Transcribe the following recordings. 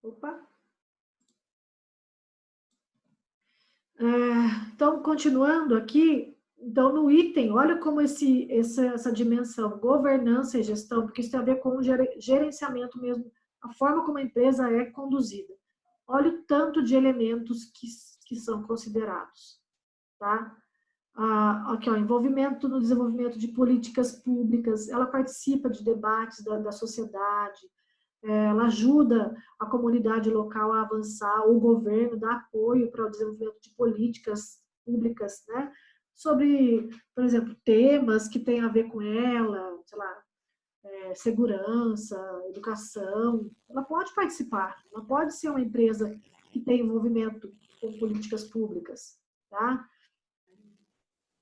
Opa. Então, continuando aqui, então no item, olha como essa dimensão, governança e gestão, porque isso tem a ver com o gerenciamento mesmo, a forma como a empresa é conduzida. Olha o tanto de elementos que são considerados, tá? Aqui, ó, envolvimento no desenvolvimento de políticas públicas, ela participa de debates da sociedade, ela ajuda a comunidade local a avançar, o governo dá apoio para o desenvolvimento de políticas públicas, né? Sobre, por exemplo, temas que têm a ver com ela, sei lá, segurança, educação. Ela pode participar, ela pode ser uma empresa que tem envolvimento com políticas públicas, tá?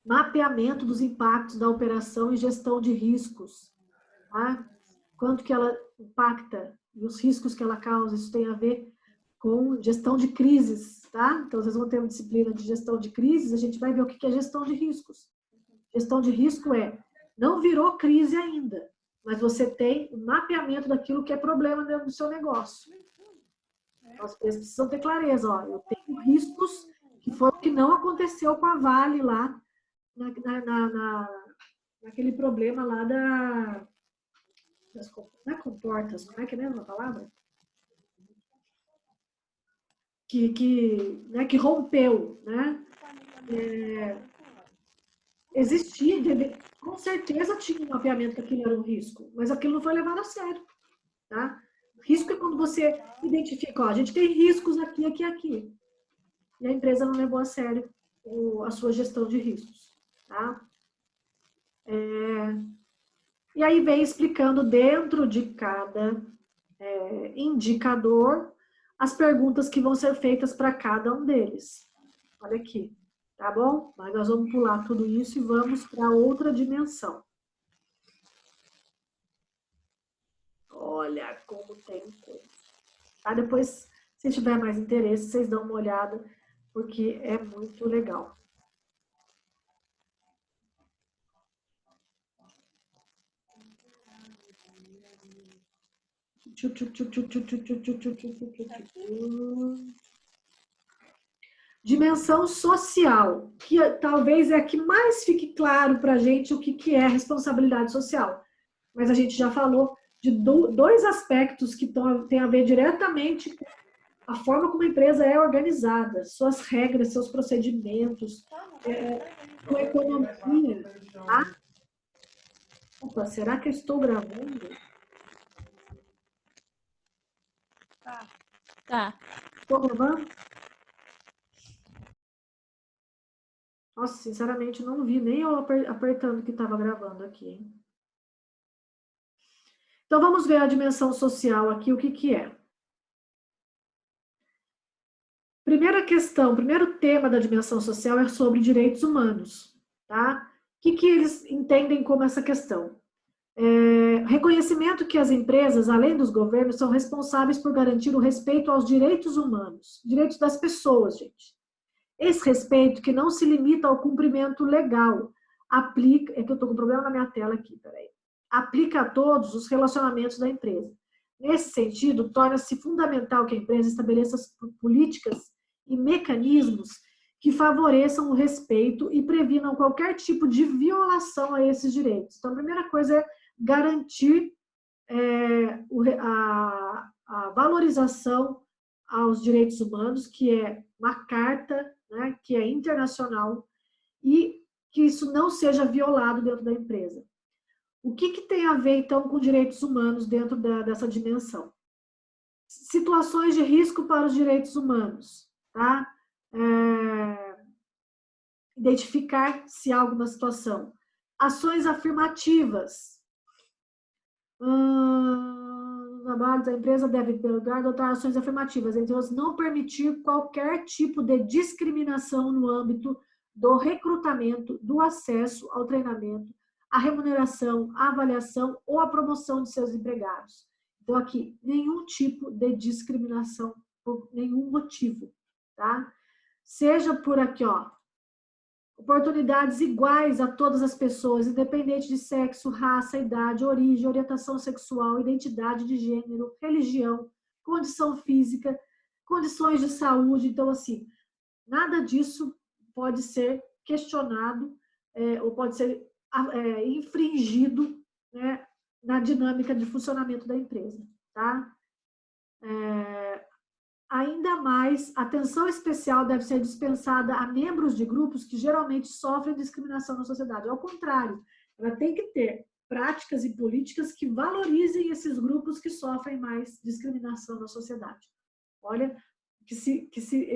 Mapeamento dos impactos da operação e gestão de riscos, tá? Quanto que ela impacta e os riscos que ela causa, isso tem a ver com gestão de crises, tá? Então, vocês vão ter uma disciplina de gestão de crises, a gente vai ver o que é gestão de riscos. Gestão de risco não virou crise ainda, mas você tem um mapeamento daquilo que é problema dentro do seu negócio. Então, as empresas precisam ter clareza, ó, eu tenho riscos que foi o que não aconteceu com a Vale lá, naquele problema lá não é comportas, como é que é mesmo a palavra? Que rompeu, né? Existia, com certeza tinha um mapeamento que aquilo era um risco, mas aquilo não foi levado a sério, tá? Risco é quando você identifica, ó, a gente tem riscos aqui, aqui, aqui. E a empresa não levou a sério a sua gestão de riscos, tá? E aí vem explicando dentro de cada indicador as perguntas que vão ser feitas para cada um deles. Olha aqui, tá bom? Mas nós vamos pular tudo isso e vamos para outra dimensão. Olha como tem coisa. Tá? Depois, se tiver mais interesse, vocês dão uma olhada, porque é muito legal. Dimensão social, que talvez é a que mais fique claro para a gente o que é responsabilidade social. Mas a gente já falou de dois aspectos que têm a ver diretamente com a forma como a empresa é organizada, suas regras, seus procedimentos, sua economia. Tá? Opa, será que eu estou gravando? Tá. Estou gravando? Nossa, sinceramente, não vi nem eu apertando que estava gravando aqui. Hein? Então, vamos ver a dimensão social aqui, o que é. Primeira questão, primeiro tema da dimensão social é sobre direitos humanos. Tá? O que eles entendem como essa questão? Reconhecimento que as empresas, além dos governos, são responsáveis por garantir o respeito aos direitos humanos, direitos das pessoas, gente. Esse respeito que não se limita ao cumprimento legal, aplica, é que eu estou com problema na minha tela aqui, peraí, aplica a todos os relacionamentos da empresa. Nesse sentido, torna-se fundamental que a empresa estabeleça políticas e mecanismos que favoreçam o respeito e previnam qualquer tipo de violação a esses direitos. Então, a primeira coisa é garantir a valorização aos direitos humanos, que é uma carta, né, que é internacional, e que isso não seja violado dentro da empresa. O que tem a ver, então, com direitos humanos dentro dessa dimensão? Situações de risco para os direitos humanos, tá? Identificar se há alguma situação. Ações afirmativas. Trabalhos da empresa deve, em primeiro lugar, adotar ações afirmativas, entre elas, não permitir qualquer tipo de discriminação no âmbito do recrutamento, do acesso ao treinamento, a remuneração, a avaliação ou a promoção de seus empregados. Então, aqui, nenhum tipo de discriminação por nenhum motivo, tá? Seja por aqui, ó, oportunidades iguais a todas as pessoas, independente de sexo, raça, idade, origem, orientação sexual, identidade de gênero, religião, condição física, condições de saúde. Então, assim, nada disso pode ser questionado ou pode ser infringido, né, na dinâmica de funcionamento da empresa, tá? Ainda mais, atenção especial deve ser dispensada a membros de grupos que geralmente sofrem discriminação na sociedade. Ao contrário, ela tem que ter práticas e políticas que valorizem esses grupos que sofrem mais discriminação na sociedade. Olha,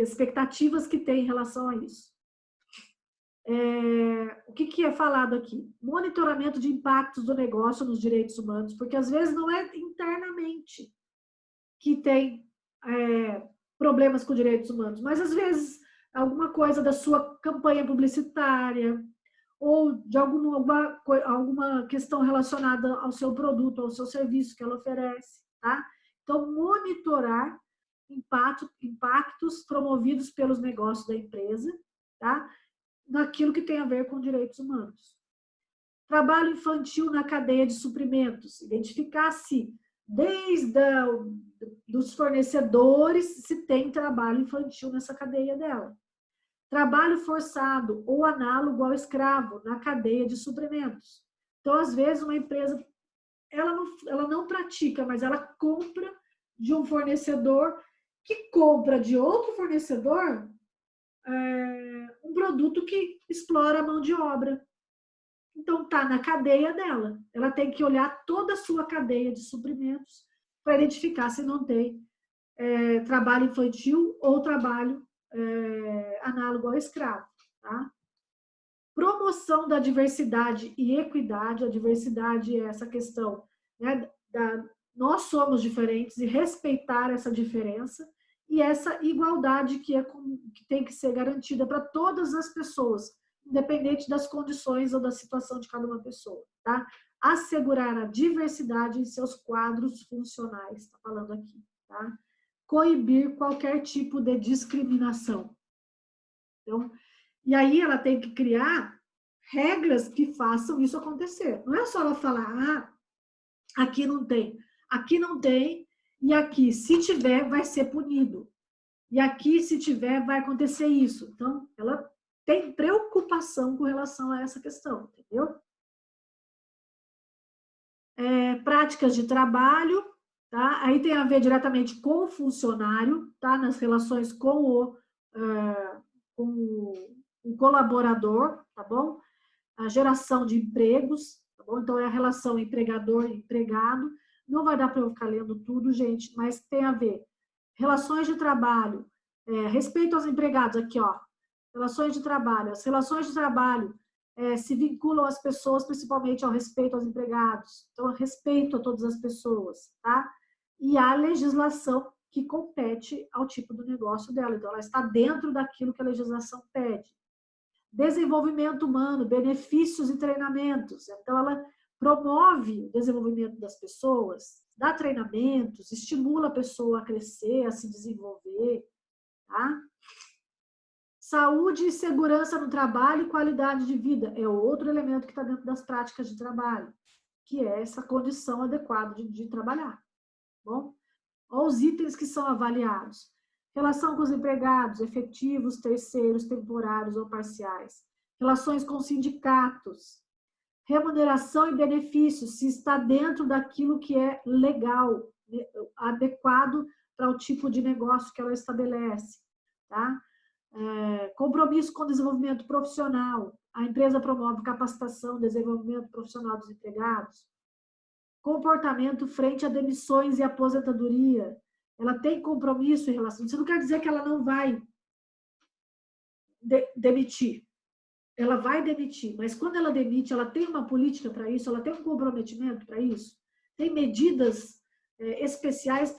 expectativas que tem em relação a isso. O que é falado aqui? Monitoramento de impactos do negócio nos direitos humanos, porque às vezes não é internamente que tem problemas com direitos humanos, mas às vezes alguma coisa da sua campanha publicitária ou de alguma questão relacionada ao seu produto, ao seu serviço que ela oferece, tá? Então, monitorar impactos promovidos pelos negócios da empresa, tá? Naquilo que tem a ver com direitos humanos. Trabalho infantil na cadeia de suprimentos, identificar se desde dos fornecedores se tem trabalho infantil nessa cadeia dela. Trabalho forçado ou análogo ao escravo na cadeia de suprimentos. Então, às vezes, uma empresa ela não pratica, mas ela compra de um fornecedor que compra de outro fornecedor um produto que explora a mão de obra. Então, está na cadeia dela. Ela tem que olhar toda a sua cadeia de suprimentos para identificar se não tem trabalho infantil ou trabalho análogo ao escravo. Tá? Promoção da diversidade e equidade. A diversidade é essa questão, né, nós somos diferentes e respeitar essa diferença e essa igualdade que tem que ser garantida para todas as pessoas, independente das condições ou da situação de cada uma pessoa, tá? Assegurar a diversidade em seus quadros funcionais, está falando aqui, tá? Coibir qualquer tipo de discriminação. Então, e aí ela tem que criar regras que façam isso acontecer. Não é só ela falar, aqui não tem, e aqui, se tiver, vai ser punido. E aqui, se tiver, vai acontecer isso. Então, ela tem preocupação com relação a essa questão, entendeu? Práticas de trabalho, tá? Aí tem a ver diretamente com o funcionário, tá? Nas relações com o colaborador, tá bom? A geração de empregos, tá bom? Então, é a relação empregador-empregado. Não vai dar para eu ficar lendo tudo, gente, mas tem a ver. Relações de trabalho, respeito aos empregados, aqui, ó. Relações de trabalho. As relações de trabalho se vinculam às pessoas, principalmente ao respeito aos empregados. Então, respeito a todas as pessoas, tá? E a legislação que compete ao tipo do negócio dela. Então, ela está dentro daquilo que a legislação pede. Desenvolvimento humano, benefícios e treinamentos. Então, ela promove o desenvolvimento das pessoas, dá treinamentos, estimula a pessoa a crescer, a se desenvolver, tá? Saúde e segurança no trabalho e qualidade de vida é outro elemento que está dentro das práticas de trabalho, que é essa condição adequada de trabalhar. Bom, olha os itens que são avaliados. Relação com os empregados, efetivos, terceiros, temporários ou parciais. Relações com sindicatos. Remuneração e benefícios, se está dentro daquilo que é legal, adequado para o tipo de negócio que ela estabelece. Tá? Compromisso com o desenvolvimento profissional. A empresa promove capacitação, desenvolvimento profissional dos empregados. Comportamento frente a demissões e aposentadoria. Ela tem compromisso em relação... Isso não quer dizer que ela não vai demitir. Ela vai demitir, mas quando ela demite, ela tem uma política para isso, ela tem um comprometimento para isso, tem medidas especiais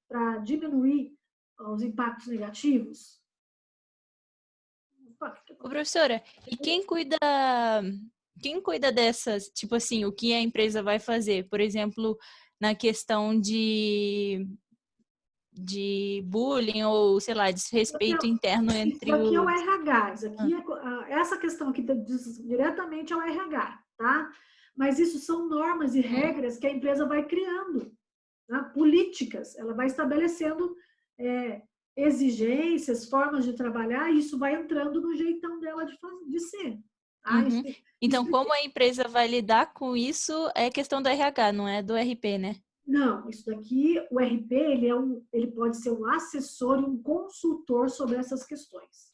para diminuir os impactos negativos. Ô, professora, e quem cuida dessas, tipo assim, o que a empresa vai fazer? Por exemplo, na questão de bullying ou, sei lá, desrespeito interno entre os... Isso aqui é o os... RH, isso aqui essa questão aqui diz diretamente ao RH, tá? Mas isso são normas e regras que a empresa vai criando, né? políticas, ela vai estabelecendo exigências, formas de trabalhar, e isso vai entrando no jeitão dela de ser. Tá? Uhum. Então, como a empresa vai lidar com isso é questão do RH, não é do RP, né? Não, isso daqui, o RP, ele pode ser um assessor e um consultor sobre essas questões.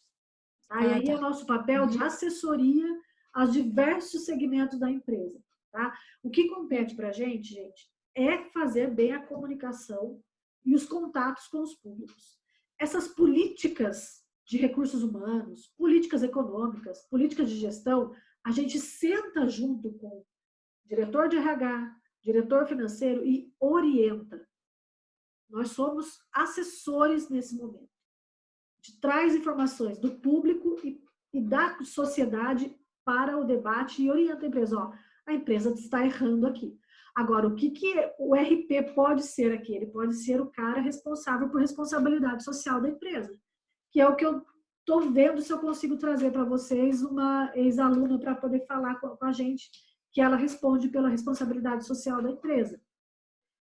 Tá? E aí é o nosso papel de assessoria aos diversos segmentos da empresa. Tá? O que compete para a gente, é fazer bem a comunicação e os contatos com os públicos. Essas políticas de recursos humanos, políticas econômicas, políticas de gestão, a gente senta junto com o diretor de RH, diretor financeiro e orienta. Nós somos assessores nesse momento. A gente traz informações do público e da sociedade para o debate e orienta a empresa. Ó, a empresa está errando aqui. Agora, o que o RP pode ser aqui? Ele pode ser o cara responsável por responsabilidade social da empresa, que é o que eu estou vendo se eu consigo trazer para vocês uma ex-aluna para poder falar com a gente, que ela responde pela responsabilidade social da empresa.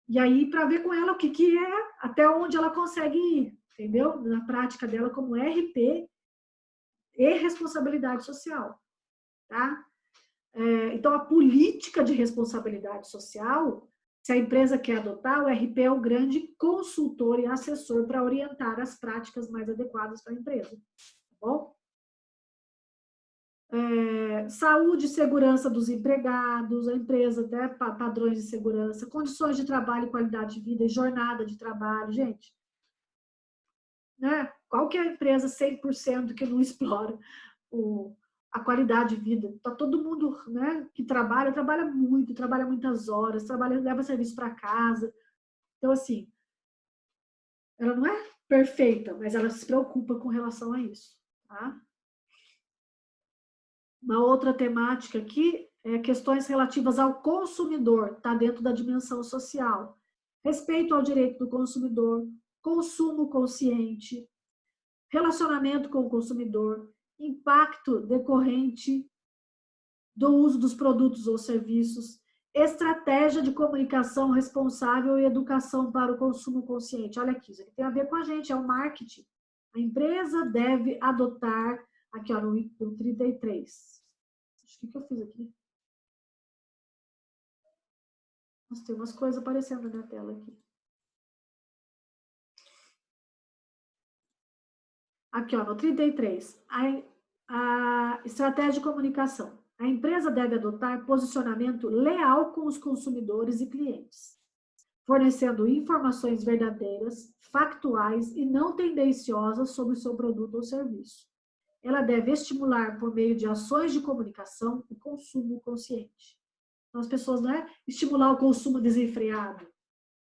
E aí, para ver com ela o que é, até onde ela consegue ir, entendeu? Na prática dela como RP e responsabilidade social, tá? Então, a política de responsabilidade social, se a empresa quer adotar, o RP é o grande consultor e assessor para orientar as práticas mais adequadas para a empresa, tá bom? Saúde e segurança dos empregados, a empresa, né, padrões de segurança, condições de trabalho, qualidade de vida e jornada de trabalho, gente. Né? Qual que é a empresa 100% que não explora a qualidade de vida? Tá todo mundo, né, que trabalha muito, trabalha muitas horas, leva serviço para casa. Então, assim, ela não é perfeita, mas ela se preocupa com relação a isso, tá? Uma outra temática aqui é questões relativas ao consumidor, está dentro da dimensão social. Respeito ao direito do consumidor, consumo consciente, relacionamento com o consumidor, impacto decorrente do uso dos produtos ou serviços, estratégia de comunicação responsável e educação para o consumo consciente. Olha aqui, isso aqui tem a ver com a gente, é o marketing. A empresa deve adotar, aqui ó, no 33. O que eu fiz aqui? Nossa, tem umas coisas aparecendo na tela aqui. Aqui, ó, no 33. A estratégia de comunicação. A empresa deve adotar posicionamento leal com os consumidores e clientes, fornecendo informações verdadeiras, factuais e não tendenciosas sobre o seu produto ou serviço. Ela deve estimular, por meio de ações de comunicação, o consumo consciente. Então, as pessoas não é estimular o consumo desenfreado,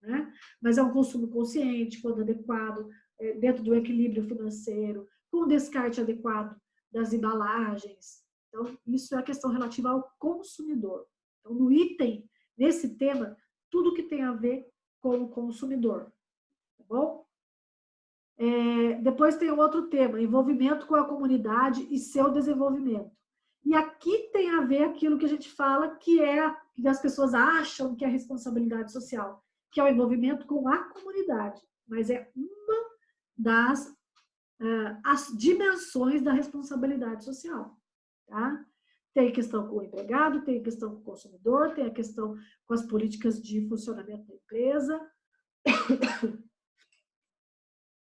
né? Mas é um consumo consciente, quando adequado, dentro do equilíbrio financeiro, com o descarte adequado das embalagens. Então, isso é a questão relativa ao consumidor. Então, no item, nesse tema, tudo que tem a ver com o consumidor. Tá bom? Depois tem outro tema, envolvimento com a comunidade e seu desenvolvimento. E aqui tem a ver aquilo que a gente fala que as pessoas acham que é responsabilidade social, que é o envolvimento com a comunidade. Mas é uma das as dimensões da responsabilidade social. Tá? Tem questão com o empregado, tem questão com o consumidor, tem a questão com as políticas de funcionamento da empresa.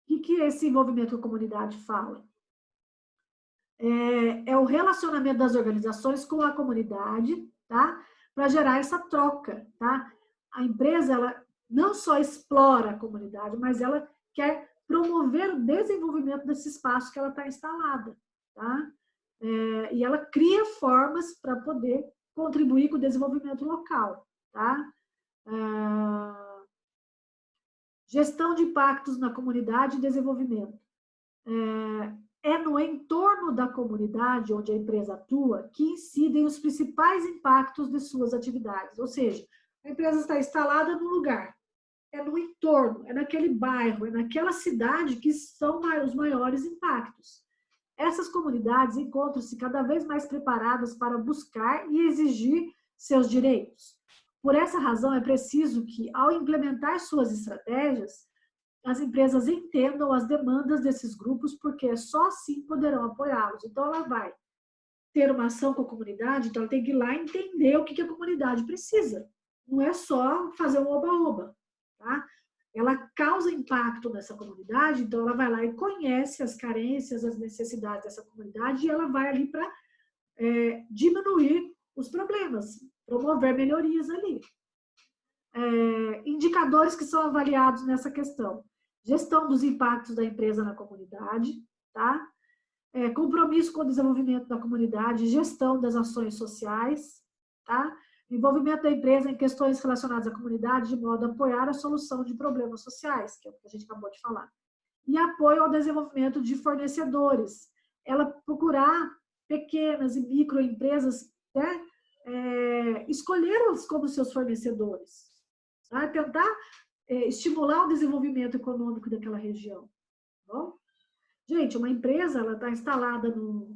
O que esse envolvimento com a comunidade fala? É o relacionamento das organizações com a comunidade, tá? Para gerar essa troca, tá? A empresa, ela não só explora a comunidade, mas ela quer promover o desenvolvimento desse espaço que ela está instalada, tá? E ela cria formas para poder contribuir com o desenvolvimento local, tá? Gestão de impactos na comunidade e desenvolvimento. É no entorno da comunidade onde a empresa atua que incidem os principais impactos de suas atividades. Ou seja, a empresa está instalada no lugar, é no entorno, é naquele bairro, é naquela cidade que são os maiores impactos. Essas comunidades encontram-se cada vez mais preparadas para buscar e exigir seus direitos. Por essa razão, é preciso que, ao implementar suas estratégias, as empresas entendam as demandas desses grupos, porque só assim poderão apoiá-los. Então, ela vai ter uma ação com a comunidade, então ela tem que ir lá e entender o que a comunidade precisa. Não é só fazer um oba-oba, tá? Ela causa impacto nessa comunidade, então ela vai lá e conhece as carências, as necessidades dessa comunidade e ela vai ali para diminuir os problemas, promover melhorias ali. Indicadores que são avaliados nessa questão. Gestão dos impactos da empresa na comunidade, tá? Compromisso com o desenvolvimento da comunidade, gestão das ações sociais, tá? Envolvimento da empresa em questões relacionadas à comunidade, de modo a apoiar a solução de problemas sociais, que é o que a gente acabou de falar. E apoio ao desenvolvimento de fornecedores. Ela procurar pequenas e microempresas, né? Escolhê-los como seus fornecedores. Tá? Tentar estimular o desenvolvimento econômico daquela região. Tá bom? Gente, uma empresa, ela está instalada no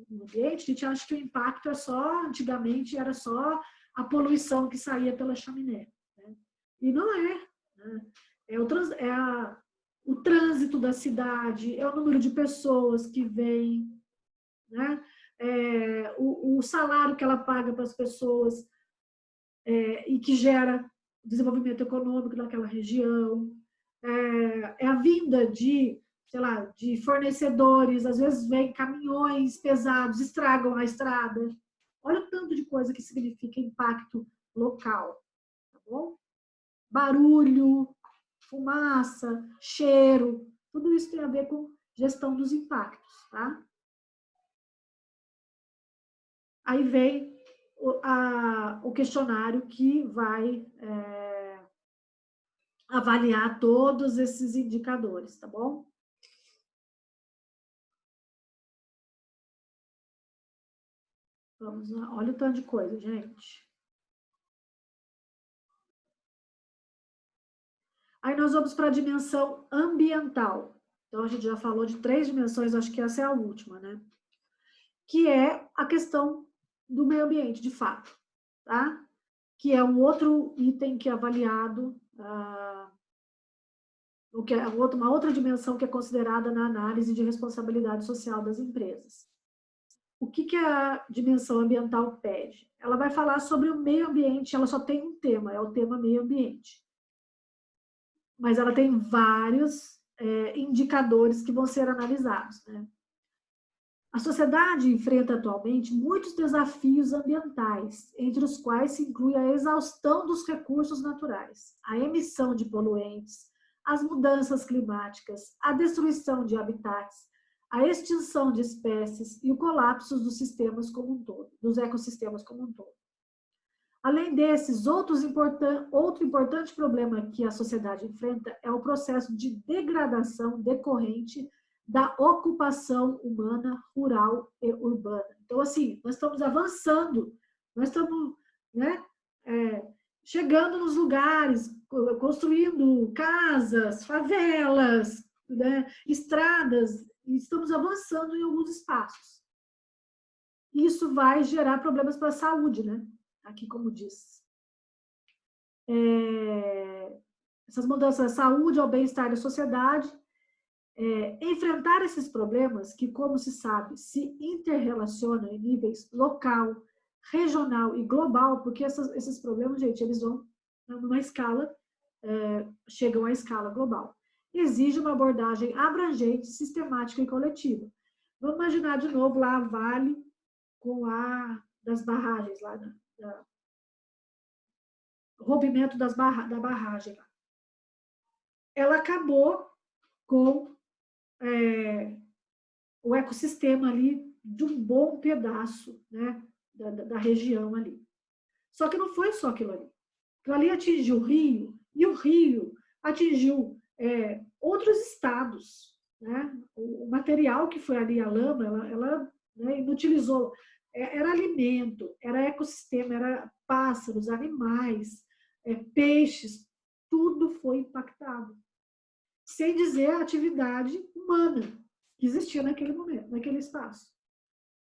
ambiente, a gente acha que o impacto é só, antigamente, era só a poluição que saía pela chaminé. Né? E não é. Né? O trânsito da cidade, é o número de pessoas que vêm, né? O salário que ela paga para as pessoas e que gera desenvolvimento econômico naquela região, a vinda de, sei lá, de fornecedores, às vezes vem caminhões pesados, estragam a estrada. Olha o tanto de coisa que significa impacto local, tá bom? Barulho, fumaça, cheiro, tudo isso tem a ver com gestão dos impactos, tá? Aí vem o questionário que vai avaliar todos esses indicadores, tá bom? Vamos lá, olha o tanto de coisa, gente. Aí nós vamos para a dimensão ambiental. Então, a gente já falou de 3 dimensões, acho que essa é a última, né? Que é a questão do meio ambiente, de fato, tá? Que é um outro item que é avaliado, uma outra dimensão que é considerada na análise de responsabilidade social das empresas. O que a dimensão ambiental pede? Ela vai falar sobre o meio ambiente, ela só tem um tema, é o tema meio ambiente. Mas ela tem vários indicadores que vão ser analisados, né? A sociedade enfrenta atualmente muitos desafios ambientais, entre os quais se inclui a exaustão dos recursos naturais, a emissão de poluentes, as mudanças climáticas, a destruição de habitats, a extinção de espécies e o colapso dos sistemas como um todo, dos ecossistemas como um todo. Além desses, outro importante problema que a sociedade enfrenta é o processo de degradação decorrente da ocupação humana, rural e urbana. Então, assim, nós estamos avançando, nós estamos, né, chegando nos lugares, construindo casas, favelas, né, estradas, e estamos avançando em alguns espaços. Isso vai gerar problemas para a saúde, né? Aqui, como diz. Essas mudanças à saúde, ao bem-estar da sociedade, enfrentar esses problemas que, como se sabe, se interrelacionam em níveis local, regional e global, porque esses problemas, gente, eles vão numa escala, chegam à escala global. Exige uma abordagem abrangente, sistemática e coletiva. Vamos imaginar de novo lá a Vale com das barragens, lá o rompimento da barragem. Ela acabou com o ecossistema ali de um bom pedaço, né, da região ali. Só que não foi só aquilo ali. Aquilo ali atingiu o Rio, e o Rio atingiu outros estados. Né? O material que foi ali, a lama, ela né, inutilizou. Era alimento, era ecossistema, era pássaros, animais, peixes, tudo foi impactado. Sem dizer a atividade humana que existia naquele momento, naquele espaço.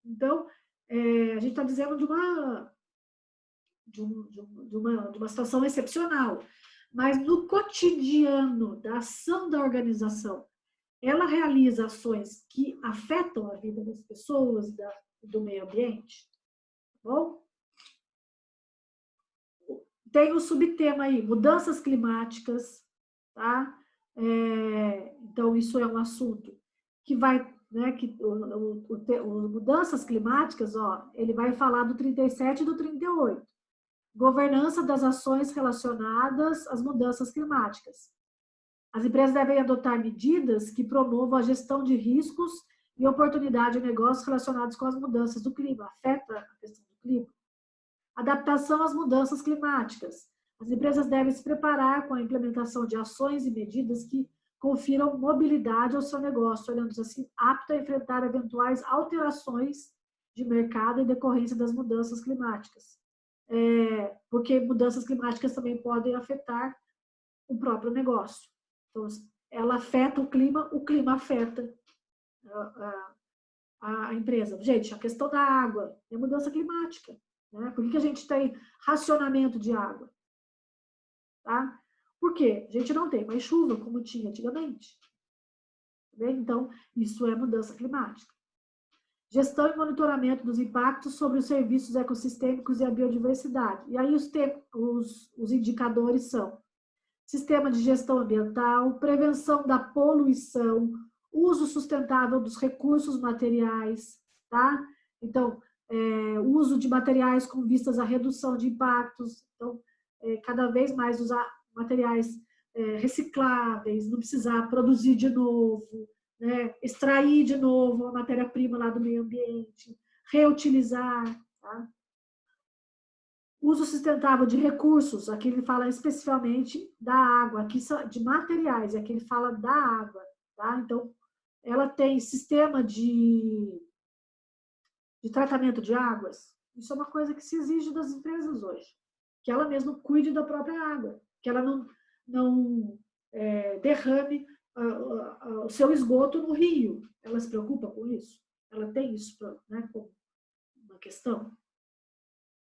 Então, a gente está dizendo uma situação excepcional. Mas no cotidiano da ação da organização, ela realiza ações que afetam a vida das pessoas e do meio ambiente, tá bom? Tem o subtema aí, mudanças climáticas, tá? Então, isso é um assunto que vai, né, que mudanças climáticas, ó, ele vai falar do 37 e do 38. Governança das ações relacionadas às mudanças climáticas. As empresas devem adotar medidas que promovam a gestão de riscos e oportunidade de negócios relacionados com as mudanças do clima. Afeta a questão do clima. Adaptação às mudanças climáticas. As empresas devem se preparar com a implementação de ações e medidas que confiram mobilidade ao seu negócio, tornando-se assim apto a enfrentar eventuais alterações de mercado em decorrência das mudanças climáticas. Porque mudanças climáticas também podem afetar o próprio negócio. Então, ela afeta o clima afeta a empresa. Gente, a questão da água é mudança climática. Né? Por que a gente tem racionamento de água? Tá? Por quê? A gente não tem mais chuva como tinha antigamente. Então, isso é mudança climática. Gestão e monitoramento dos impactos sobre os serviços ecossistêmicos e a biodiversidade. E aí os indicadores são sistema de gestão ambiental, prevenção da poluição, uso sustentável dos recursos materiais, tá? Então, uso de materiais com vistas à redução de impactos. Então, cada vez mais usar materiais recicláveis, não precisar produzir de novo, né? Extrair de novo a matéria-prima lá do meio ambiente, reutilizar, tá? Uso sustentável de recursos, aqui ele fala especificamente da água, aqui de materiais, aqui ele fala da água, tá? Então, ela tem sistema de tratamento de águas, isso é uma coisa que se exige das empresas hoje, que ela mesma cuide da própria água, que ela não derrame o seu esgoto no rio. Ela se preocupa com isso? Ela tem isso, né, como uma questão?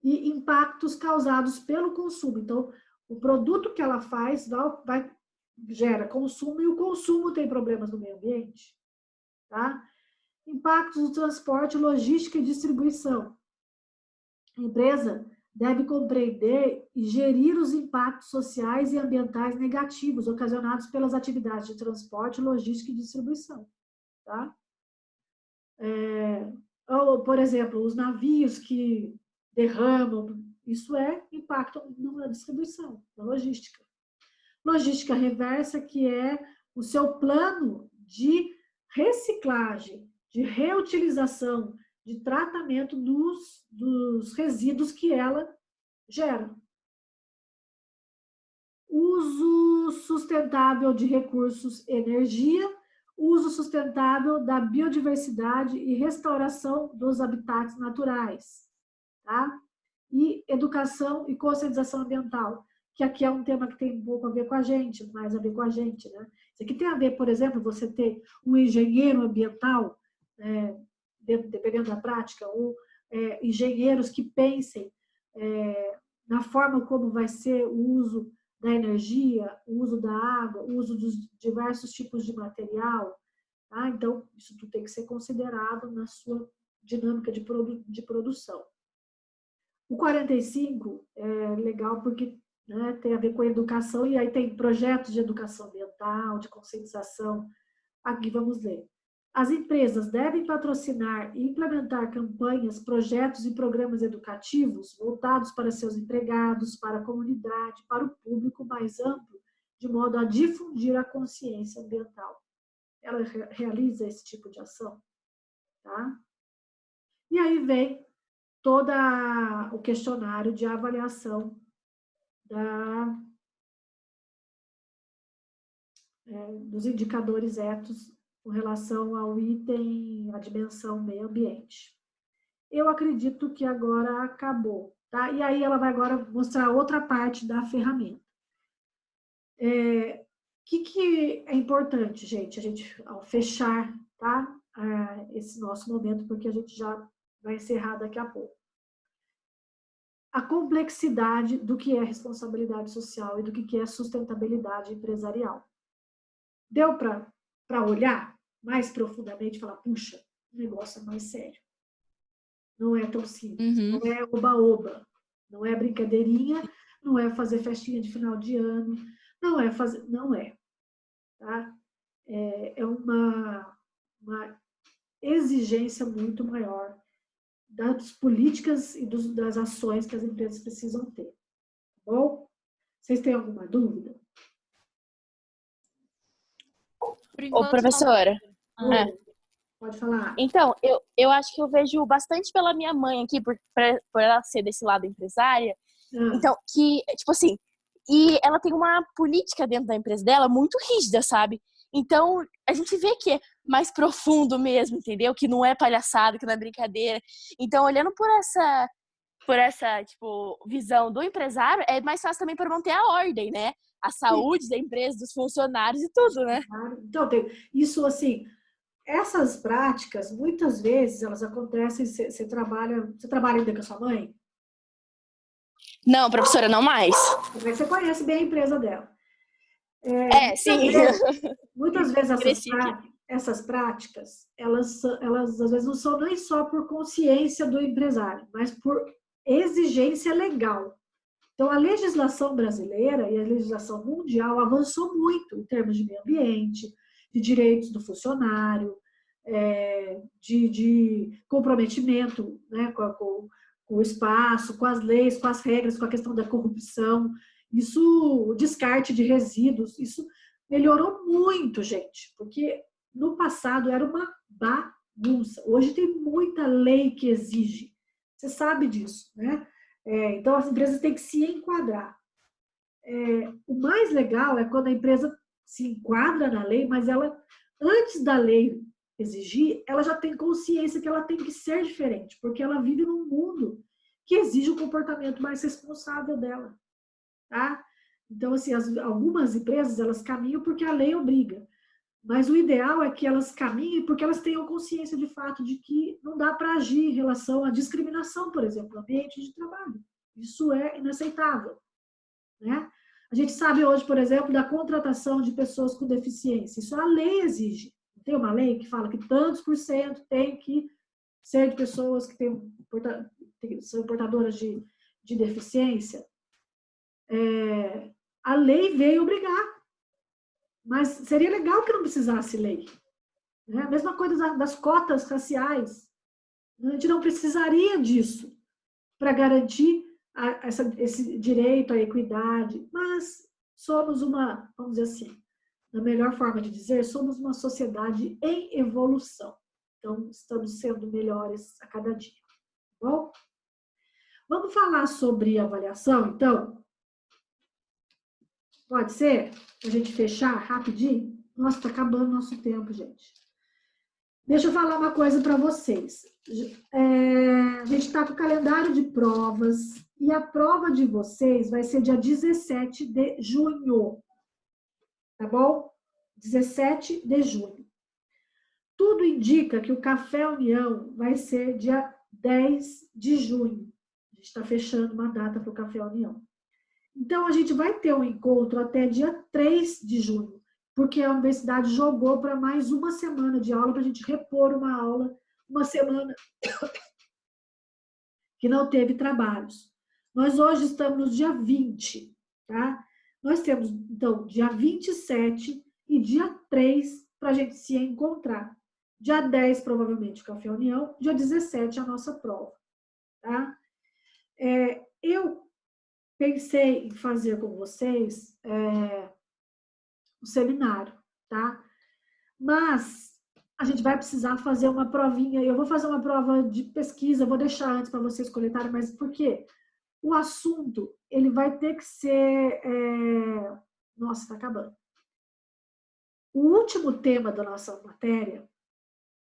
E impactos causados pelo consumo. Então, o produto que ela faz gera consumo e o consumo tem problemas no meio ambiente. Tá? Impactos do transporte, logística e distribuição. A empresa deve compreender e gerir os impactos sociais e ambientais negativos ocasionados pelas atividades de transporte, logística e distribuição. Tá? Ou, por exemplo, os navios que derramam, isso impacto na distribuição, na logística. Logística reversa, que é o seu plano de reciclagem, de reutilização, de tratamento dos resíduos que ela gera. Uso sustentável de recursos e energia, uso sustentável da biodiversidade e restauração dos habitats naturais. Tá? E educação e conscientização ambiental, que aqui é um tema que tem um pouco a ver com a gente, mais a ver com a gente, né? Isso aqui tem a ver, por exemplo, você ter um engenheiro ambiental, dependendo da prática, ou engenheiros que pensem na forma como vai ser o uso da energia, o uso da água, o uso dos diversos tipos de material, tá? Então, isso tudo tem que ser considerado na sua dinâmica de produção. O 45 é legal porque, né, tem a ver com a educação, e aí tem projetos de educação ambiental, de conscientização. Aqui vamos ler. As empresas devem patrocinar e implementar campanhas, projetos e programas educativos voltados para seus empregados, para a comunidade, para o público mais amplo, de modo a difundir a consciência ambiental. Ela realiza esse tipo de ação, tá? E aí vem todo o questionário de avaliação dos indicadores éticos com relação ao item, a dimensão meio ambiente. Eu acredito que agora acabou, tá? E aí ela vai agora mostrar outra parte da ferramenta. O que é importante, gente? A gente, ao fechar, tá? Esse nosso momento, porque a gente já vai encerrar daqui a pouco. a complexidade do que é responsabilidade social e do que é sustentabilidade empresarial. Deu para olhar mais profundamente e falar, puxa, o negócio é mais sério. Não é tão simples, não Uhum. é oba-oba, não é brincadeirinha, não é fazer festinha de final de ano, não é, tá? É uma exigência muito maior das políticas e das ações que as empresas precisam ter, tá bom? Vocês têm alguma dúvida? Por Ô, enquanto, não. professora. Ah, Pode falar. Então, eu acho que eu vejo bastante pela minha mãe aqui, por ela ser desse lado empresária. Ah, Então, que, tipo assim, e ela tem uma política dentro da empresa dela muito rígida, sabe? Então, a gente vê que é mais profundo mesmo, entendeu? Que não é palhaçada, que não é brincadeira. Então, olhando por essa, tipo, visão do empresário, é mais fácil também para manter a ordem, né? A sim, saúde da empresa, dos funcionários e tudo, né? claro. Então, isso assim, essas práticas, muitas vezes, elas acontecem, você trabalha ainda com a sua mãe? Não, professora, não mais. Mas você conhece bem a empresa dela. É, sim. Muitas vezes Cresci aqui. essas práticas, elas às vezes não são nem só por consciência do empresário, mas por exigência legal. Então, a legislação brasileira e a legislação mundial avançou muito em termos de meio ambiente, de direitos do funcionário, de comprometimento, né, com o espaço, com as leis, com as regras, com a questão da corrupção. Isso, o descarte de resíduos, isso melhorou muito, gente, porque no passado era uma bagunça. Hoje tem muita lei que exige. Você sabe disso, né? Então, as empresas têm que se enquadrar. O mais legal é quando a empresa se enquadra na lei, mas ela, antes da lei exigir, ela já tem consciência que ela tem que ser diferente, porque ela vive num mundo que exige um comportamento mais responsável dela, tá? Então, assim, algumas empresas, elas caminham porque a lei obriga, mas o ideal é que elas caminhem porque elas tenham consciência de fato de que não dá para agir em relação à discriminação, por exemplo, no ambiente de trabalho. Isso é inaceitável, né? A gente sabe hoje, por exemplo, da contratação de pessoas com deficiência. Isso a lei exige. Tem uma lei que fala que tantos por cento tem que ser de pessoas que são portadoras de deficiência. A lei veio obrigar, mas seria legal que não precisasse lei. Né? A mesma coisa das cotas raciais. A gente não precisaria disso para garantir esse direito à equidade, mas somos vamos dizer assim, na melhor forma de dizer, somos uma sociedade em evolução. Então, estamos sendo melhores a cada dia. Tá bom? Vamos falar sobre avaliação, então? Pode ser? Para a gente fechar rapidinho? Nossa, está acabando nosso tempo, gente. Deixa eu falar uma coisa para vocês. A gente está com o calendário de provas e a prova de vocês vai ser dia 17 de junho. Tá bom? 17 de junho. Tudo indica que o Café União vai ser dia 10 de junho. A gente está fechando uma data para o Café União. Então, a gente vai ter um encontro até dia 3 de junho, porque a universidade jogou para mais uma semana de aula, para a gente repor uma aula, uma semana que não teve trabalhos. Nós hoje estamos no dia 20, tá? Nós temos, então, dia 27 e dia 3 para a gente se encontrar. Dia 10, provavelmente, o Café União. Dia 17, a nossa prova, tá? Eu pensei em fazer com vocês um seminário, tá? Mas a gente vai precisar fazer uma provinha. Eu vou fazer uma prova de pesquisa, vou deixar antes para vocês coletarem, mas por quê? O assunto, ele vai ter que ser... Nossa, está acabando. O último tema da nossa matéria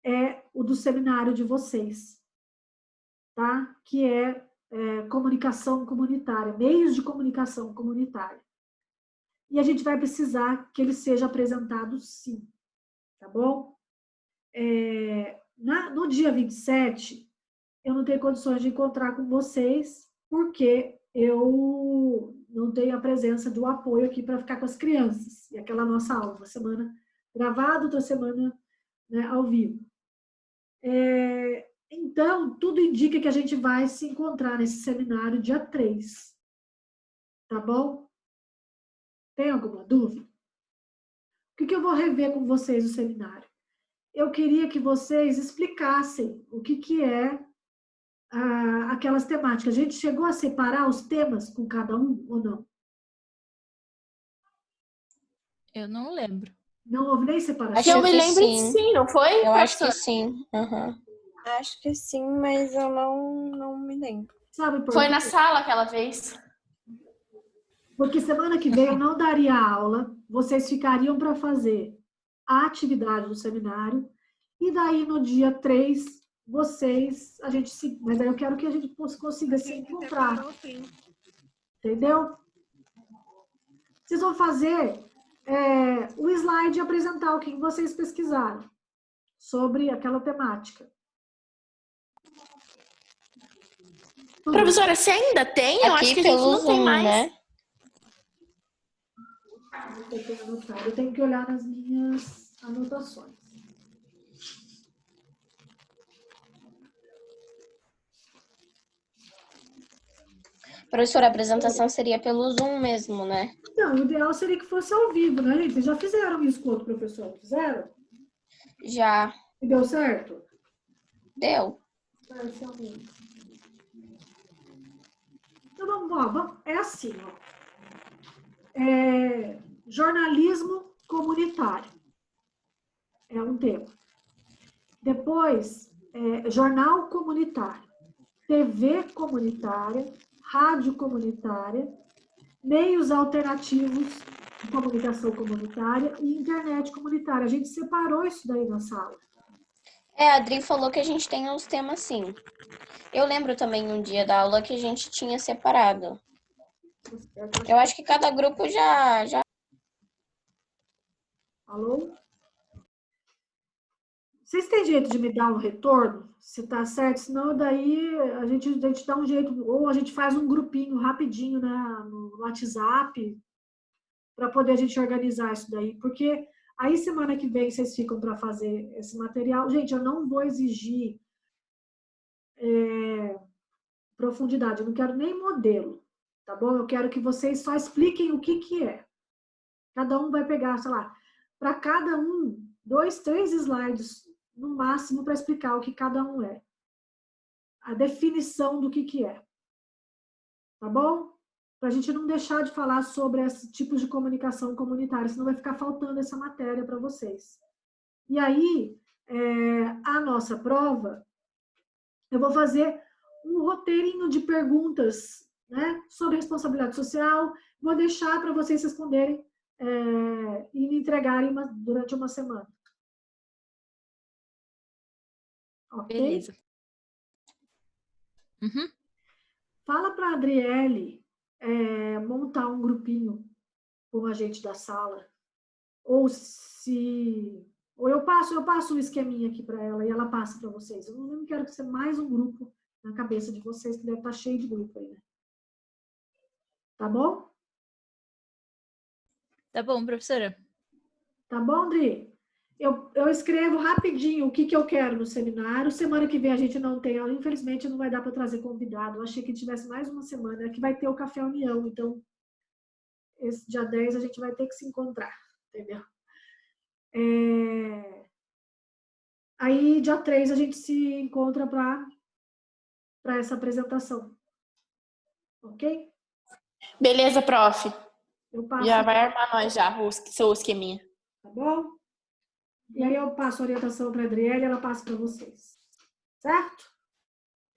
é o do seminário de vocês, tá? Que é comunicação comunitária, meios de comunicação comunitária. E a gente vai precisar que ele seja apresentado sim, tá bom? No dia 27, eu não tenho condições de encontrar com vocês, porque eu não tenho a presença do apoio aqui para ficar com as crianças. E aquela nossa aula, uma semana gravada, outra semana, né, ao vivo. Então, tudo indica que a gente vai se encontrar nesse seminário dia 3. Tá bom? Tem alguma dúvida? O que eu vou rever com vocês no seminário? Eu queria que vocês explicassem o que é aquelas temáticas. A gente chegou a separar os temas com cada um ou não? Eu não lembro. Não houve nem separação? Que eu me que lembro sim. sim, não foi? Eu acho que professor? sim. Uhum. Acho que sim, mas eu não me lembro. Sabe por Foi quê? na sala aquela vez. Porque semana que vem eu não daria aula, vocês ficariam para fazer a atividade do seminário, e daí no dia 3, mas aí eu quero que a gente consiga se encontrar. Entendeu? Vocês vão fazer o slide e apresentar o que vocês pesquisaram sobre aquela temática. Professora, você ainda tem? Eu acho que a gente pelo não tem Zoom, mais. né? Eu tenho que olhar nas minhas anotações. Professora, a apresentação seria pelo Zoom mesmo, né? Não, o ideal seria que fosse ao vivo, né, gente? Vocês já fizeram isso com outro professor, não fizeram? Já E deu certo? deu. Parcialmente. Então, vamos, é assim, ó. Jornalismo comunitário é um tema. Depois, jornal comunitário, TV comunitária, rádio comunitária, meios alternativos de comunicação comunitária e internet comunitária. A gente separou isso daí na sala. A Adri falou que a gente tem uns temas sim. Eu lembro também um dia da aula que a gente tinha separado. Eu acho que cada grupo já... Alô? Vocês têm jeito de me dar um retorno? Se tá certo, senão daí a gente dá um jeito, ou a gente faz um grupinho rapidinho no WhatsApp para poder a gente organizar isso daí, porque aí semana que vem vocês ficam para fazer esse material. Gente, eu não vou exigir profundidade, eu não quero nem modelo, tá bom? Eu quero que vocês só expliquem o que é. Cada um vai pegar, sei lá, para cada um, 2, 3 slides no máximo para explicar o que cada um é. A definição do que é. Tá bom? Para a gente não deixar de falar sobre esse tipo de comunicação comunitária, senão vai ficar faltando essa matéria para vocês. E aí, a nossa prova, eu vou fazer um roteirinho de perguntas, né, sobre responsabilidade social, vou deixar para vocês responderem e me entregarem durante uma semana. Ok? Beleza. Uhum. Fala para a Adriele montar um grupinho com a gente da sala. Ou eu passo um esqueminha aqui para ela e ela passa para vocês. Eu não quero que seja mais um grupo na cabeça de vocês, que deve estar cheio de grupo aí, né? Tá bom? Tá bom, professora. Tá bom, Dri? Eu escrevo rapidinho o que eu quero no seminário. Semana que vem a gente não tem aula. Infelizmente, não vai dar para trazer convidado. Eu achei que tivesse mais uma semana. Que vai ter o Café União. Então, esse dia 10 a gente vai ter que se encontrar. Entendeu? Aí, dia 3, a gente se encontra para essa apresentação. Ok? Beleza, prof. Eu passo, Já vai armar nós já, o seu esqueminha. tá bom? E aí eu passo a orientação para a Adriele e ela passa para vocês. Certo?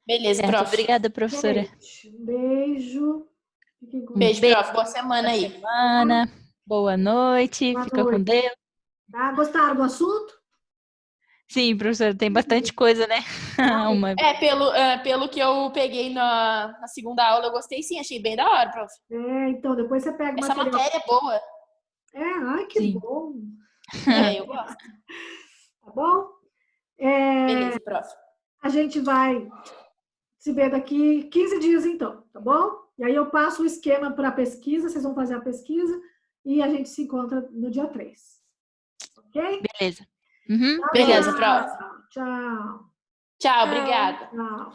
Beleza, Certo, prof. obrigada, professora. Gente, um beijo. Fiquem com Beijo, Beijo. prof. Boa semana aí. Semana. Boa noite. Boa Fica com noite. Deus. Tá? Gostaram do assunto? Sim, professora, tem bastante coisa, né? Pelo que eu peguei na segunda aula, eu gostei sim, achei bem da hora, prof. Então, depois você pega o Essa material. matéria é boa. Ai, que Sim. bom. Eu gosto. Tá bom? Beleza, prof. A gente vai se vê daqui 15 dias, então, tá bom? E aí eu passo o esquema para a pesquisa, vocês vão fazer a pesquisa e a gente se encontra no dia 3. Ok? Beleza. Uhum, Beleza, beleza. Pro. Tchau. Tchau, obrigada. Tchau.